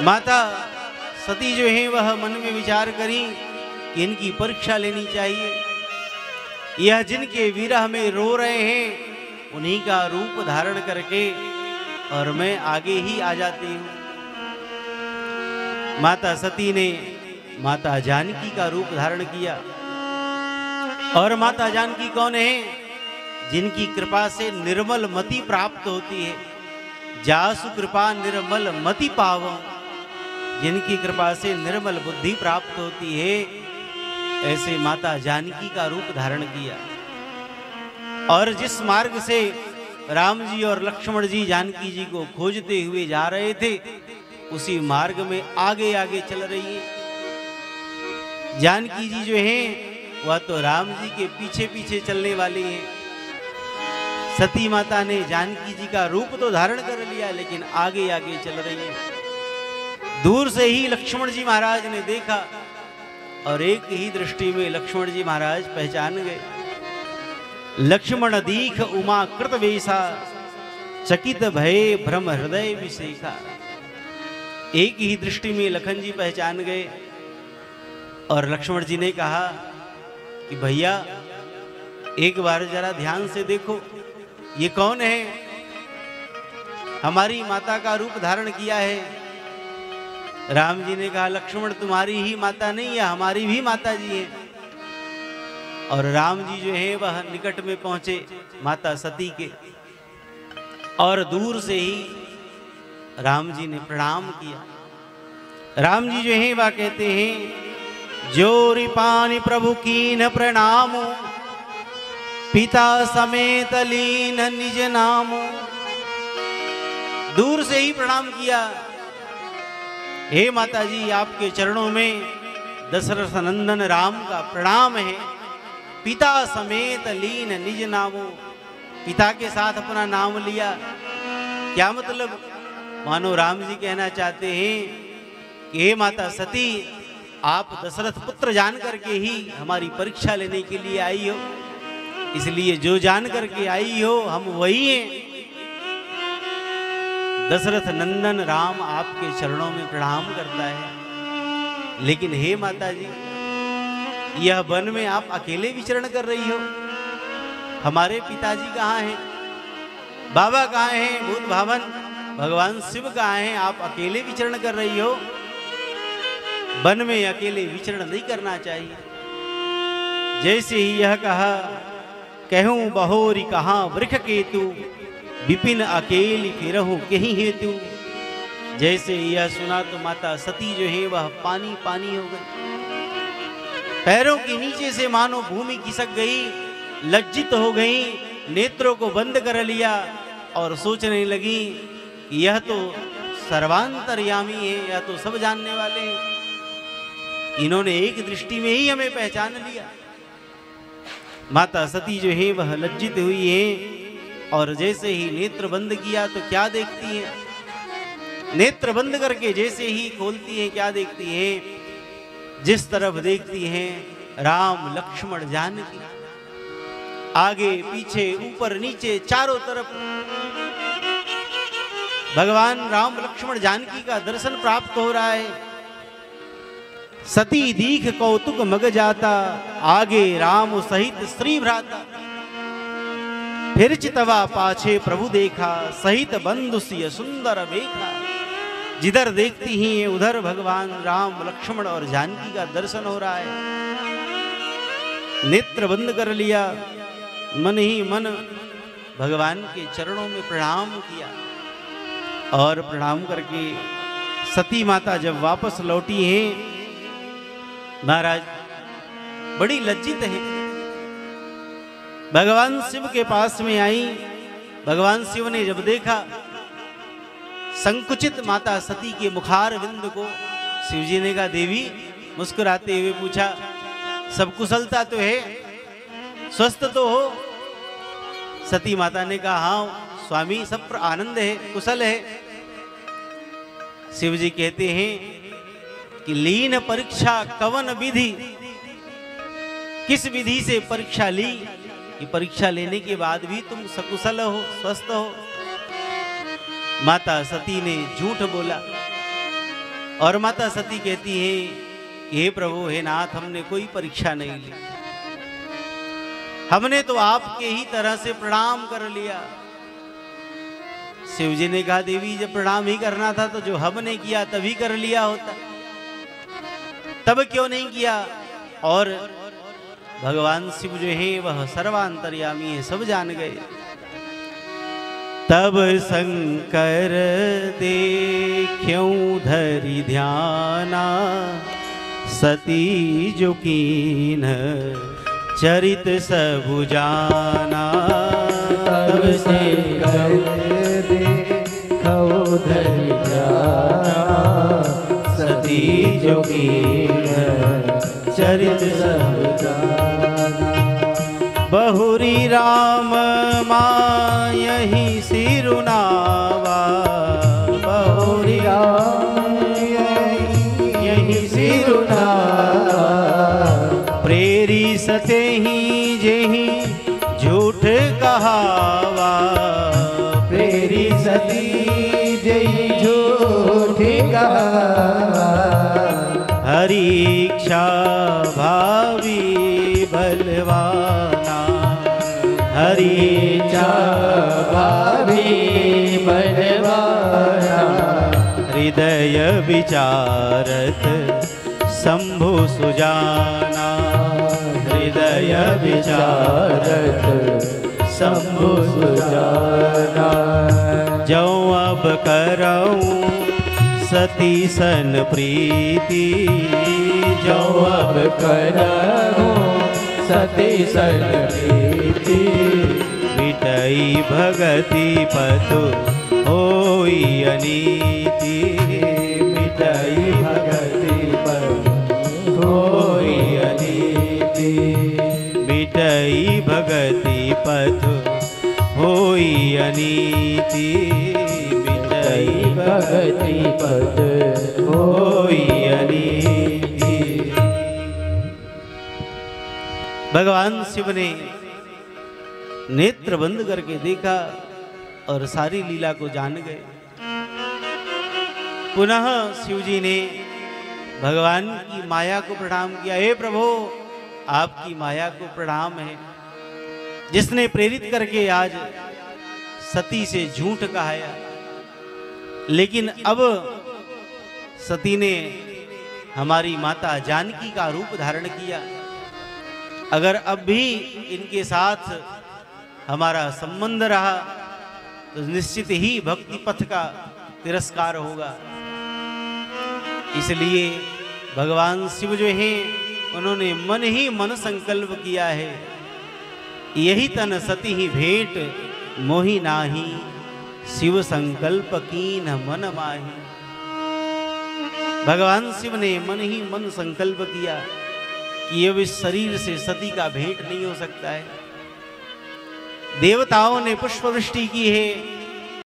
माता सती जो है वह मन में विचार करी कि इनकी परीक्षा लेनी चाहिए। यह जिनके विरह में रो रहे हैं उन्हीं का रूप धारण करके और मैं आगे ही आ जाती हूँ। माता सती ने माता जानकी का रूप धारण किया। और माता जानकी कौन है? जिनकी कृपा से निर्मल मति प्राप्त होती है। जासु कृपा निर्मल मति पावो, जिनकी कृपा से निर्मल बुद्धि प्राप्त होती है, ऐसे माता जानकी का रूप धारण किया। और जिस मार्ग से राम जी और लक्ष्मण जी जानकी जी को खोजते हुए जा रहे थे, उसी मार्ग में आगे आगे चल रही है। जानकी जी जो है वह तो राम जी के पीछे पीछे चलने वाली है। सती माता ने जानकी जी का रूप तो धारण कर लिया, लेकिन आगे आगे चल रही है। दूर से ही लक्ष्मण जी महाराज ने देखा और एक ही दृष्टि में लक्ष्मण जी महाराज पहचान गए। लक्ष्मण दीख उमा कृत वेशा, चकित भय भ्रम हृदय विशेखा। एक ही दृष्टि में लखन जी पहचान गए। और लक्ष्मण जी ने कहा कि भैया एक बार जरा ध्यान से देखो, ये कौन है? हमारी माता का रूप धारण किया है। राम जी ने कहा लक्ष्मण तुम्हारी ही माता नहीं है, हमारी भी माता जी है। और राम जी जो है वह निकट में पहुंचे माता सती के, और दूर से ही राम जी ने प्रणाम किया। राम जी जो है वह कहते हैं जोरी पानी प्रभु कीन प्रणाम, पिता समेत लीन निज नाम। दूर से ही प्रणाम किया। हे माता जी, आपके चरणों में दशरथ नंदन राम का प्रणाम है। पिता समेत लीन निज नामो, पिता के साथ अपना नाम लिया। क्या मतलब? मानो राम जी कहना चाहते हैं कि हे माता सती, आप दशरथ पुत्र जान करके ही हमारी परीक्षा लेने के लिए आई हो, इसलिए जो जान करके आई हो हम वही हैं। दशरथ नंदन राम आपके चरणों में प्रणाम करता है। लेकिन हे माता जी, यह वन में आप अकेले विचरण कर रही हो, हमारे पिताजी कहाँ हैं? बाबा कहाँ हैं? भूत भावन भगवान शिव कहाँ हैं? आप अकेले विचरण कर रही हो। वन में अकेले विचरण नहीं करना चाहिए। जैसे ही यह कहा, कहूं बहोरी कहाँ वृख केतु, विपिन अकेली फिरहूं कहीं हेतु। जैसे यह सुना तो माता सती जो है वह पानी पानी हो गई। पैरों के नीचे से मानो भूमि खिसक गई, लज्जित हो गई, नेत्रों को बंद कर लिया और सोचने लगी कि यह तो सर्वांतर्यामी है, यह तो सब जानने वाले हैं। इन्होंने एक दृष्टि में ही हमें पहचान लिया। माता सती जो है वह लज्जित हुई है और जैसे ही नेत्र बंद किया तो क्या देखती है? नेत्र बंद करके जैसे ही खोलती है क्या देखती है? जिस तरफ देखती हैं राम लक्ष्मण जानकी, आगे पीछे ऊपर नीचे चारों तरफ भगवान राम लक्ष्मण जानकी का दर्शन प्राप्त हो रहा है। सती दीख कौतुक मग जाता, आगे राम सहित श्री भ्राता। फिर चितवा पाछे प्रभु देखा, सहित बंधु सिय सुंदर वेखा। जिधर देखती ही उधर भगवान राम लक्ष्मण और जानकी का दर्शन हो रहा है। नेत्र बंद कर लिया, मन ही मन भगवान के चरणों में प्रणाम किया। और प्रणाम करके सती माता जब वापस लौटी हैं, महाराज बड़ी लज्जित है। भगवान शिव के पास में आई। भगवान शिव ने जब देखा संकुचित माता सती के मुखार विंद को, शिव जी ने कहा देवी, मुस्कुराते हुए पूछा सब कुशलता तो है, स्वस्थ तो हो? सती माता ने कहा हाँ स्वामी, सब पर आनंद है, कुशल है। शिव जी कहते हैं कि लीन परीक्षा कवन विधि, किस विधि से परीक्षा ली कि परीक्षा लेने के बाद भी तुम सकुशल हो, स्वस्थ हो? माता सती ने झूठ बोला। और माता सती कहती है, हे प्रभु हे नाथ, हमने कोई परीक्षा नहीं ली, हमने तो आपके ही तरह से प्रणाम कर लिया। शिव जी ने कहा, देवी जब प्रणाम ही करना था तो जो हमने किया तभी कर लिया होता, तब क्यों नहीं किया? और भगवान शिव जो है वह सर्वांतर्यामी है, सब जान गए। तब शंकर देख्यों धरि ध्याना, सती जो कीन चरित सब जाना। तब शंकर देख्यों धरि ध्याना, सती जो कीन चरित सब जाना। बहुरी राम मायहि सिरुनावा, बहुरी राम यही सिरुनावा। प्रेरी सते ही जेहि झूठ कहावा, प्रेरी सती जय झूठ कहावा। हरि इच्छा भावी बलवाना, हरि इच्छा भावी बलवाना। हृदय विचारत शंभु सुजाना, हृदय विचारत शंभु सुजाना। जो अब करऊं सती सन प्रीति, जो अब करऊं सती सन प्रीति। मिटई भगति पतु होई अनीति, मिटई भगति पतु होई अनीति। मिटई भगति पतु होई अनीति, मिटई भगति पद होई अनीति। भगवान शिव ने नेत्र बंद करके देखा और सारी लीला को जान गए। पुनः शिव जी ने भगवान की माया को प्रणाम किया। हे प्रभु, आपकी माया को प्रणाम है, जिसने प्रेरित करके आज सती से झूठ कहाया। लेकिन अब सती ने हमारी माता जानकी का रूप धारण किया। अगर अब भी इनके साथ हमारा संबंध रहा तो निश्चित ही भक्ति पथ का तिरस्कार होगा। इसलिए भगवान शिव जो हैं उन्होंने मन ही मन संकल्प किया है, यही तन सती ही भेंट मोहि नाही, शिव संकल्प कीन मन माही। भगवान शिव ने मन ही मन संकल्प किया कि अब इस शरीर से सती का भेंट नहीं हो सकता है। देवताओं ने पुष्प वृष्टि की है,